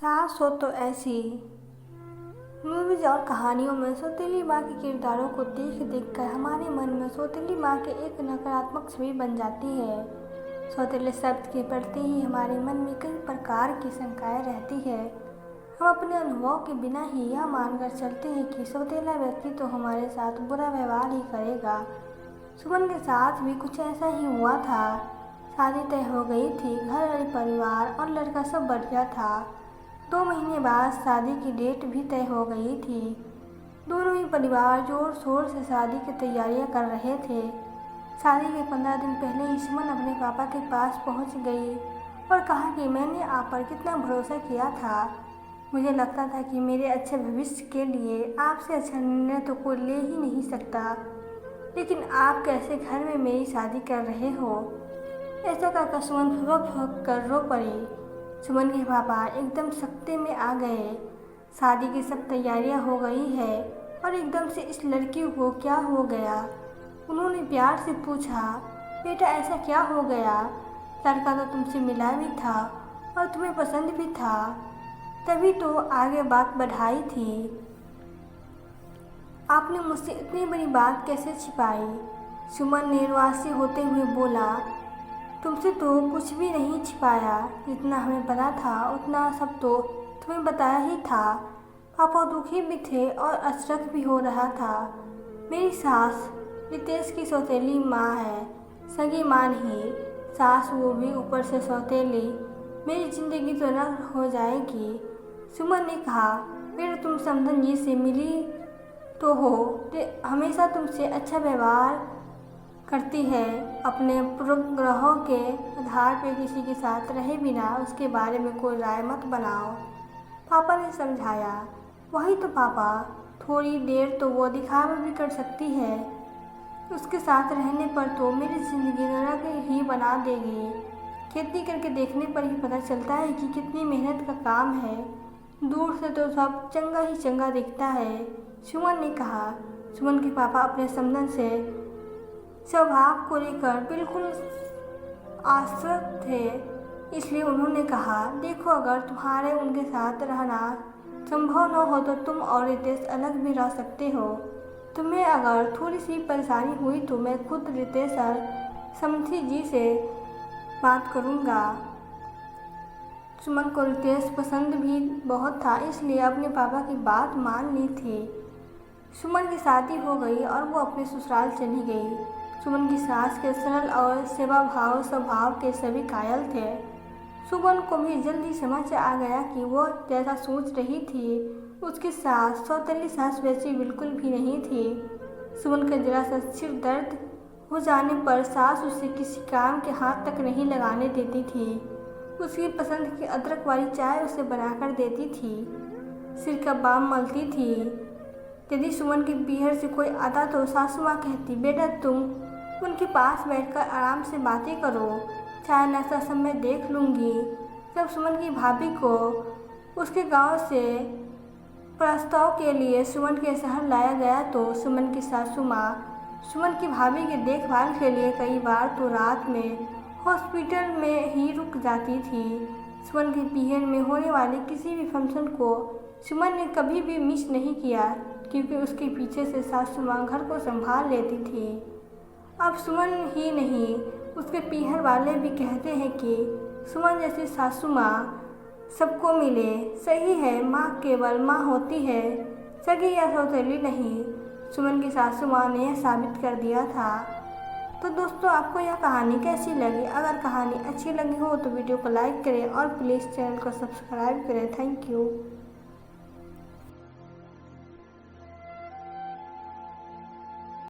सास हो तो ऐसी। मूवीज और कहानियों में सौतेली माँ के किरदारों को देख देख कर हमारे मन में सौतेली माँ के एक नकारात्मक छवि बन जाती है। सौतेले शब्द के पढ़ते ही हमारे मन में कई प्रकार की शंकाएं रहती है। हम अपने अनुभव के बिना ही यह मानकर चलते हैं कि सौतेला व्यक्ति तो हमारे साथ बुरा व्यवहार ही करेगा। सुमन के साथ भी कुछ ऐसा ही हुआ था। शादी तय हो गई थी, घर वाले परिवार और लड़का सब बढ़िया था। 2 महीने बाद शादी की डेट भी तय हो गई थी। दोनों ही परिवार जोर शोर से शादी की तैयारियां कर रहे थे। शादी के 15 दिन पहले ही सुमन अपने पापा के पास पहुंच गई और कहा कि मैंने आप पर कितना भरोसा किया था। मुझे लगता था कि मेरे अच्छे भविष्य के लिए आपसे अच्छा निर्णय तो कोई ले ही नहीं सकता, लेकिन आप कैसे घर में मेरी शादी कर रहे हो। ऐसा कहकर सुमन फक कर रो पड़ी। सुमन के पापा एकदम सख्ते में आ गए। शादी की सब तैयारियां हो गई है और एकदम से इस लड़की को क्या हो गया। उन्होंने प्यार से पूछा, बेटा ऐसा क्या हो गया? लड़का तो तुमसे मिला भी था और तुम्हें पसंद भी था, तभी तो आगे बात बढ़ाई थी। आपने मुझसे इतनी बड़ी बात कैसे छिपाई? सुमन निर्वासित होते हुए बोला, तुमसे तो कुछ भी नहीं छिपाया। जितना हमें पता था उतना सब तो तुम्हें बताया ही था। पापा दुखी भी थे और अशरफ भी हो रहा था। मेरी सास रितेश की सौतेली माँ है, सगी माँ नहीं। सास वो भी ऊपर से सौतेली। मेरी ज़िंदगी तो नर्क हो जाएगी। सुमन ने कहा, बेटा तुम समधन जी से मिली तो हो, हमेशा तुमसे अच्छा व्यवहार करती है। अपने पूर्वाग्रहों के आधार पर किसी के साथ रहे बिना उसके बारे में कोई राय मत बनाओ। पापा ने समझाया। वही तो पापा, थोड़ी देर तो वो दिखावा भी कर सकती है। उसके साथ रहने पर तो मेरी ज़िंदगी नरक ही बना देगी। खेती करके देखने पर ही पता चलता है कि कितनी मेहनत का काम है। दूर से तो सब चंगा ही चंगा दिखता है, सुमन ने कहा। सुमन के पापा अपने समधन से स्वभाव को लेकर बिल्कुल आश्वस्त थे, इसलिए उन्होंने कहा, देखो अगर तुम्हारे उनके साथ रहना संभव न हो तो तुम और रितेश अलग भी रह सकते हो। तुम्हें अगर थोड़ी सी परेशानी हुई तो मैं खुद रितेश और समधी जी से बात करूँगा। सुमन को रितेश पसंद भी बहुत था, इसलिए अपने पापा की बात मान ली थी। सुमन की शादी हो गई और वो अपने ससुराल चली गई। सुमन की सास के सरल और सेवाभाव स्वभाव के सभी कायल थे। सुमन को भी जल्दी समझ आ गया कि वो जैसा सोच रही थी उसकी सास सौतेली सास वैसी बिल्कुल भी नहीं थी। सुमन का जरा सा सिर दर्द हो जाने पर सास उसे किसी काम के हाथ तक नहीं लगाने देती थी। उसकी पसंद की अदरक वाली चाय उसे बनाकर देती थी, सिर का बाम मलती थी। यदि सुमन के पीहर से कोई आता तो सासू माँ कहती, बेटा तुम उनके पास बैठकर आराम से बातें करो, चाय नाश्ता सब मैं देख लूँगी। जब सुमन की भाभी को उसके गांव से प्रस्ताव के लिए सुमन के शहर लाया गया तो सुमन की सासू माँ सुमन की भाभी की देखभाल के लिए कई बार तो रात में हॉस्पिटल में ही रुक जाती थी। सुमन के पीहर में होने वाले किसी भी फंक्शन को सुमन ने कभी भी मिस नहीं किया, क्योंकि उसके पीछे से सासू माँ घर को संभाल लेती थी। अब सुमन ही नहीं, उसके पीहर वाले भी कहते हैं कि सुमन जैसी सासू माँ सबको मिले। सही है, माँ केवल माँ होती है, सगी या सौतेली नहीं। सुमन की सासू माँ ने यह साबित कर दिया था। तो दोस्तों, आपको यह कहानी कैसी लगी? अगर कहानी अच्छी लगी हो तो वीडियो को लाइक करें और प्लीज़ चैनल को सब्सक्राइब करें। Thank you.